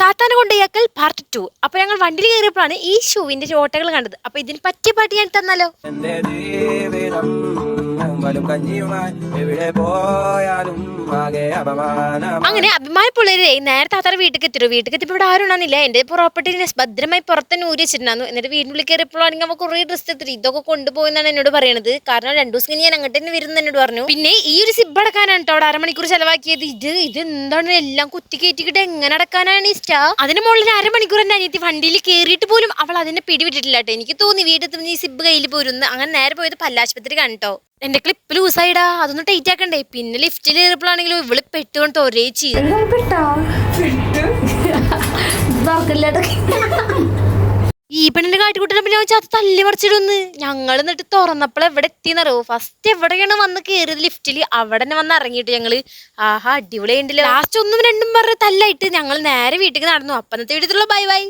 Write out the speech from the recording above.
താത്താനെ കൊണ്ടയാക്കൽ part 2. അപ്പൊ ഞങ്ങൾ വണ്ടിയിൽ കയറിയപ്പോഴാണ് ഈ ഷൂവിന്റെ ചോട്ടകൾ കണ്ടത്. അപ്പൊ ഇതിന് പറ്റിയ പാട്ട് ഞാൻ തന്നാലോ? അങ്ങനെ അഭിമാനപ്പുള്ളവരെ നേരെ താത്താരെ വീട്ടിൽ എത്തിയോ. വീട്ടിൽ എത്തിയപ്പോൾ ഇവിടെ ആരും ഉണ്ടാകുന്നില്ല. എന്റെ പ്രോപ്പർട്ടി ഭദ്രമായി പുറത്തന്നെ ഊരി വെച്ചിട്ടുണ്ടായിരുന്നു. എന്നിട്ട് വീടിനുള്ളിൽ കയറിയപ്പോഴാണെങ്കിൽ അവ കുറെ ഡ്രസ്സ് എടുത്തിട്ട് ഇതൊക്കെ കൊണ്ടുപോയെന്നാണ് എന്നോട് പറയുന്നത്. കാരണം 2 ദിവസം ഞാൻ അങ്ങോട്ട് തന്നെ വരുന്ന എന്നോട് പറഞ്ഞു. പിന്നെ ഈ ഒരു സിബ് അടക്കാനാണ് കേട്ടോ അവിടെ അരമണിക്കൂർ ചെലവാക്കിയത്. ഇത് എന്താണ് എല്ലാം കുത്തി കയറ്റിക്കിട്ട് എങ്ങനെ അടക്കാനാണ് ഇഷ്ട. അതിന് മുകളിൽ അരമണിക്കൂർ എന്റെ അനിയത്തി വണ്ടിയിൽ കയറിയിട്ട് പോലും അവൾ അതിനെ പിടിവിട്ടിട്ടില്ല കേട്ടോ. എനിക്ക് തോന്നി വീട്ടിൽ ഈ സിബ് കയ്യിൽ പോരുന്നു. അങ്ങനെ നേരെ പോയത് പല്ലാശുപത്രി കണ്ടോ. എന്റെ ക്ലിപ്പ് ലൂസായിടാ, അതൊന്നും ടൈറ്റ് ആക്കണ്ടേ. പിന്നെ ലിഫ്റ്റിൽ കയറിയപ്പോഴാണെങ്കിലും ഇവള് പെട്ടുകൊണ്ട് ഒരേ ചെയ്തു. ഈ പെണ്ണിന്റെ കാട്ടിക്കൂട്ടിനെ പിന്നെ അത് തല്ലി മറിച്ചിടുന്ന്. ഞങ്ങൾ എന്നിട്ട് തുറന്നപ്പോൾ എവിടെ എത്തിയെന്നറിയോ? ഫസ്റ്റ് എവിടെയാണ് വന്ന് കയറിയത് ലിഫ്റ്റില്, അവിടെ തന്നെ വന്ന് ഇറങ്ങിയിട്ട് ഞങ്ങള് ആഹാ അടിപൊളി ഉണ്ടല്ലോ. ലാസ്റ്റ് 1 ഉം 2 ഉം പറഞ്ഞ തല്ലായിട്ട് ഞങ്ങൾ നേരെ വീട്ടിലേക്ക് നടന്നു. അപ്പന്നത്തെ വീട്ടിലുള്ള ബൈ ബൈ.